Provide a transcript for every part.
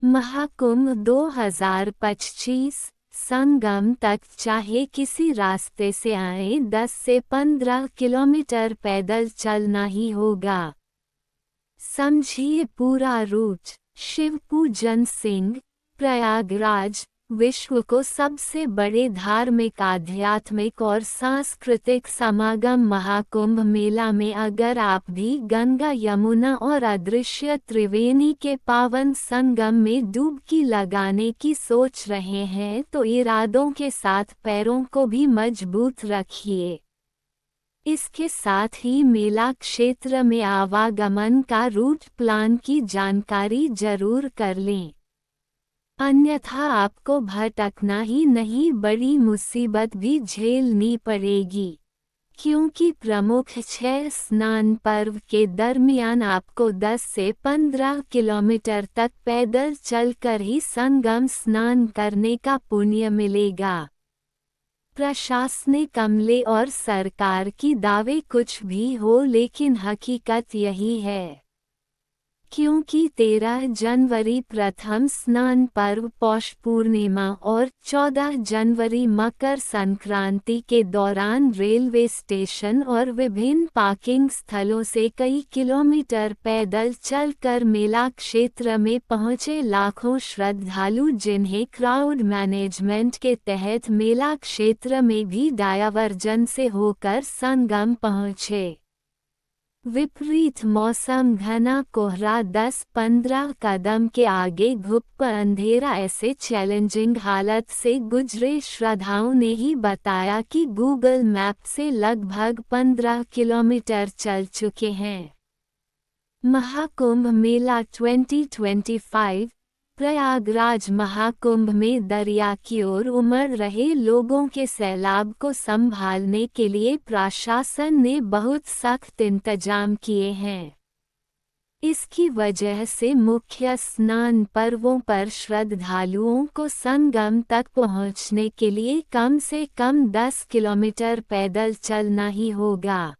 महाकुंभ 2025 संगम तक चाहे किसी रास्ते से आए 10 से 15 किलोमीटर पैदल चलना ही होगा। समझिए पूरा रूट। शिवपूजन सिंह, प्रयागराज। विश्व को सबसे बड़े धार्मिक, आध्यात्मिक और सांस्कृतिक समागम महाकुंभ मेला में अगर आप भी गंगा, यमुना और अदृश्य त्रिवेणी के पावन संगम में डुबकी लगाने की सोच रहे हैं तो इरादों के साथ पैरों को भी मजबूत रखिए। इसके साथ ही मेला क्षेत्र में आवागमन का रूट प्लान की जानकारी जरूर कर लें, अन्यथा आपको भटकना ही नहीं बड़ी मुसीबत भी झेलनी पड़ेगी, क्योंकि प्रमुख 6 स्नान पर्व के दरमियान आपको 10 से 15 किलोमीटर तक पैदल चलकर ही संगम स्नान करने का पुण्य मिलेगा। प्रशासनिक अमले और सरकार की दावे कुछ भी हो, लेकिन हकीकत यही है, क्योंकि 13 जनवरी प्रथम स्नान पर्व, पौष पूर्णिमा और 14 जनवरी मकर संक्रांति के दौरान रेलवे स्टेशन और विभिन्न पार्किंग स्थलों से कई किलोमीटर पैदल चलकर मेला क्षेत्र में पहुंचे लाखों श्रद्धालु, जिन्हें क्राउड मैनेजमेंट के तहत मेला क्षेत्र में भी डायवर्जन से होकर संगम पहुंचे। विपरीत मौसम, घना कोहरा, 10-15 कदम के आगे घुप अंधेरा, ऐसे चैलेंजिंग हालत से गुजरे श्रद्धालुओं ने ही बताया कि गूगल मैप से लगभग 15 किलोमीटर चल चुके हैं। महाकुंभ मेला 2025 प्रयागराज महाकुंभ में दरिया की ओर उमड़ रहे लोगों के सैलाब को संभालने के लिए प्रशासन ने बहुत सख्त इंतजाम किए हैं। इसकी वजह से मुख्य स्नान पर्वों पर श्रद्धालुओं को संगम तक पहुंचने के लिए कम से कम 10 किलोमीटर पैदल चलना ही होगा।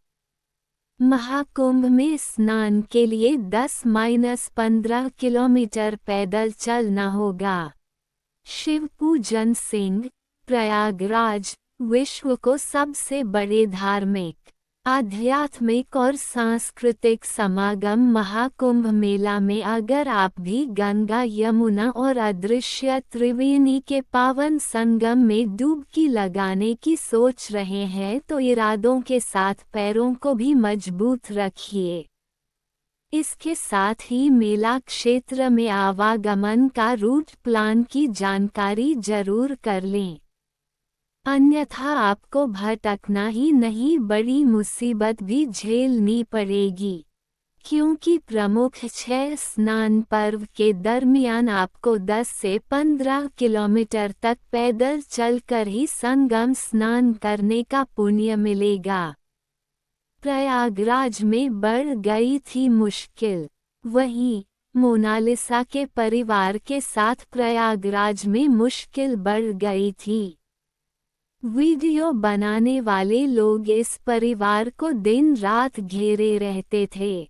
महाकुंभ में स्नान के लिए 10-15 किलोमीटर पैदल चलना होगा। शिवपूजन सिंह, प्रयागराज। विश्व को सबसे बड़े धार्मिक, आध्यात्मिक और सांस्कृतिक समागम महाकुंभ मेला में अगर आप भी गंगा, यमुना और अदृश्य त्रिवेणी के पावन संगम में डुबकी लगाने की सोच रहे हैं तो इरादों के साथ पैरों को भी मजबूत रखिए। इसके साथ ही मेला क्षेत्र में आवागमन का रूट प्लान की जानकारी जरूर कर लें, अन्यथा आपको भटकना ही नहीं बड़ी मुसीबत भी झेलनी पड़ेगी, क्योंकि प्रमुख 6 स्नान पर्व के दरमियान आपको 10 से 15 किलोमीटर तक पैदल चलकर ही संगम स्नान करने का पुण्य मिलेगा। प्रयागराज में बढ़ गई थी मुश्किल, वहीं मोनालिसा के परिवार के साथ प्रयागराज में मुश्किल बढ़ गई थी। वीडियो बनाने वाले लोग इस परिवार को दिन रात घेरे रहते थे।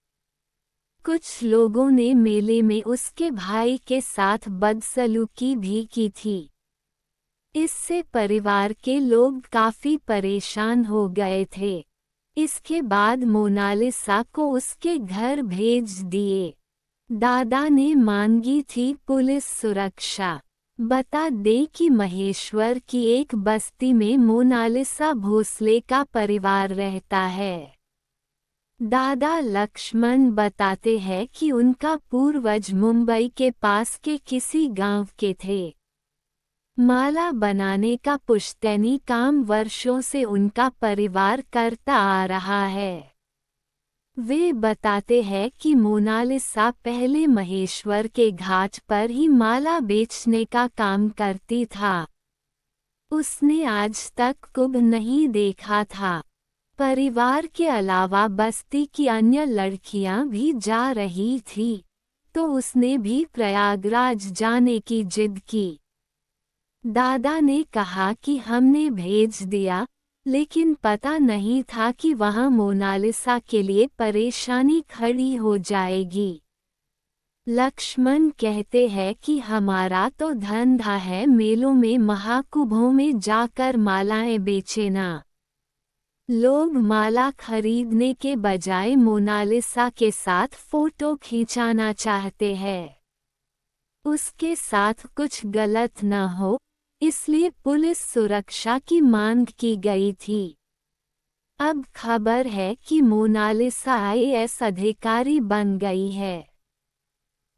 कुछ लोगों ने मेले में उसके भाई के साथ बदसलूकी भी की थी। इससे परिवार के लोग काफी परेशान हो गए थे। इसके बाद मोनालिसा को उसके घर भेज दिए। दादा ने मांगी थी पुलिस सुरक्षा। बता दें कि महेश्वर की एक बस्ती में मोनालिसा भोसले का परिवार रहता है। दादा लक्ष्मण बताते हैं कि उनका पूर्वज मुंबई के पास के किसी गांव के थे। माला बनाने का पुश्तैनी काम वर्षों से उनका परिवार करता आ रहा है। वे बताते हैं कि मोनालिसा पहले महेश्वर के घाट पर ही माला बेचने का काम करती था। उसने आज तक कुंभ नहीं देखा था। परिवार के अलावा बस्ती की अन्य लड़कियां भी जा रही थी, तो उसने भी प्रयागराज जाने की जिद की। दादा ने कहा कि हमने भेज दिया, लेकिन पता नहीं था कि वहां मोनालिसा के लिए परेशानी खड़ी हो जाएगी। लक्ष्मण कहते हैं कि हमारा तो धंधा है मेलों में महाकुंभों में जाकर मालाएं बेचना। लोग माला खरीदने के बजाय मोनालिसा के साथ फोटो खींचाना चाहते हैं। उसके साथ कुछ गलत न हो, इसलिए पुलिस सुरक्षा की मांग की गई थी। अब खबर है कि मोनालिसा आईएएस अधिकारी बन गई है।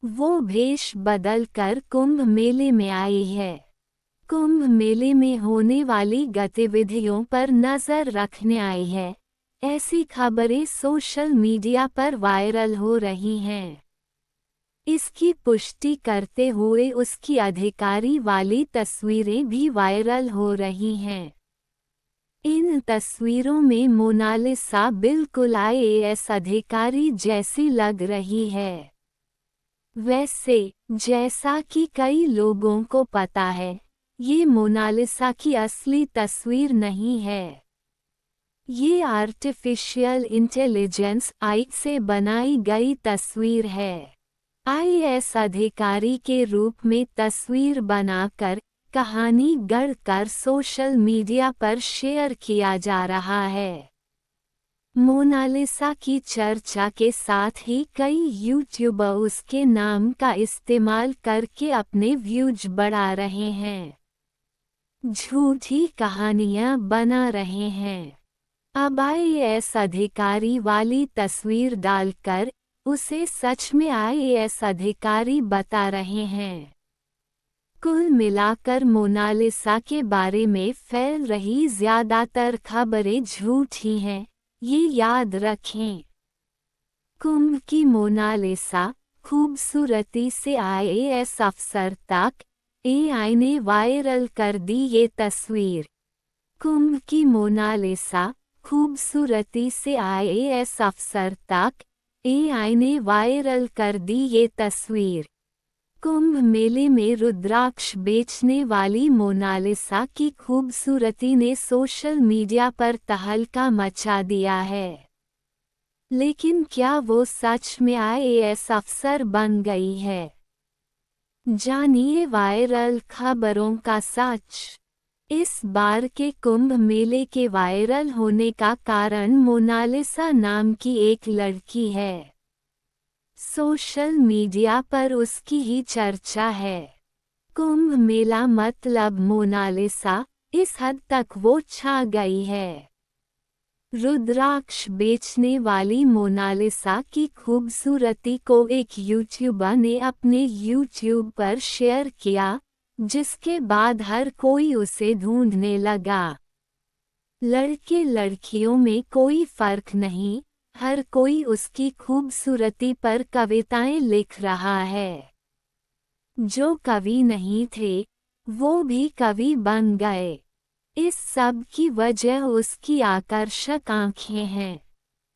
वो भेष बदलकर कुंभ मेले में आई है। कुंभ मेले में होने वाली गतिविधियों पर नजर रखने आई है। ऐसी खबरें सोशल मीडिया पर वायरल हो रही हैं। इसकी पुष्टि करते हुए उसकी अधिकारी वाली तस्वीरें भी वायरल हो रही हैं। इन तस्वीरों में मोनालिसा बिल्कुल आईएएस अधिकारी जैसी लग रही है। वैसे, जैसा कि कई लोगों को पता है, ये मोनालिसा की असली तस्वीर नहीं है। ये आर्टिफिशियल इंटेलिजेंस आई से बनाई गई तस्वीर है। आईएएस अधिकारी के रूप में तस्वीर बनाकर कहानी गढ़कर सोशल मीडिया पर शेयर किया जा रहा है। मोनालिसा की चर्चा के साथ ही कई यूट्यूबर उसके नाम का इस्तेमाल करके अपने व्यूज बढ़ा रहे हैं, झूठी कहानियां बना रहे हैं। अब आईएएस अधिकारी वाली तस्वीर डालकर उसे सच में आईएएस अधिकारी बता रहे हैं। कुल मिलाकर मोनालिसा के बारे में फैल रही ज्यादातर खबरें झूठी हैं, ये याद रखें। कुंभ की मोनालिसा खूबसूरती से आईएएस अफसर तक, एआई ने वायरल कर दी ये तस्वीर। कुंभ की मोनालिसा खूबसूरती से आईएएस अफसर तक, एआई ने वायरल कर दी ये तस्वीर। कुंभ मेले में रुद्राक्ष बेचने वाली मोनालिसा की खूबसूरती ने सोशल मीडिया पर तहलका मचा दिया है। लेकिन क्या वो सच में आईएएस अफसर बन गई है? जानिए वायरल खबरों का सच। इस बार के कुंभ मेले के वायरल होने का कारण मोनालिसा नाम की एक लड़की है। सोशल मीडिया पर उसकी ही चर्चा है। कुंभ मेला मतलब मोनालिसा, इस हद तक वो छा गई है। रुद्राक्ष बेचने वाली मोनालिसा की खूबसूरती को एक यूट्यूबर ने अपने यूट्यूब पर शेयर किया, जिसके बाद हर कोई उसे ढूंढने लगा। लड़के लड़कियों में कोई फर्क नहीं, हर कोई उसकी खूबसूरती पर कविताएं लिख रहा है। जो कवि नहीं थे, वो भी कवि बन गए। इस सब की वजह उसकी आकर्षक आंखें हैं।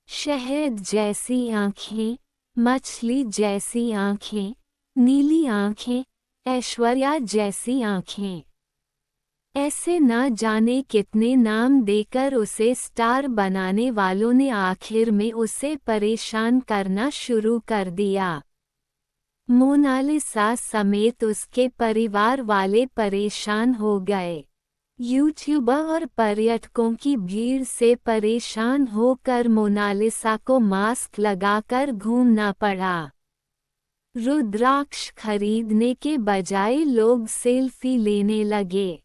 शहद जैसी आंखें, मछली जैसी आंखें, नीली आंखें, ऐश्वर्या जैसी आंखें। ऐसे न जाने कितने नाम देकर उसे स्टार बनाने वालों ने आखिर में उसे परेशान करना शुरू कर दिया। मोनालिसा समेत उसके परिवार वाले परेशान हो गए। यूट्यूबर और पर्यटकों की भीड़ से परेशान होकर मोनालिसा को मास्क लगाकर घूमना पड़ा। रुद्राक्ष खरीदने के बजाय लोग सेल्फी लेने लगे।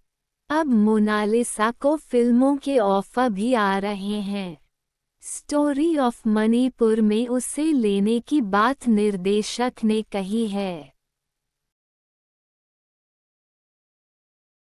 अब मोनालिसा को फिल्मों के ऑफर भी आ रहे हैं। स्टोरी ऑफ मणिपुर में उसे लेने की बात निर्देशक ने कही है।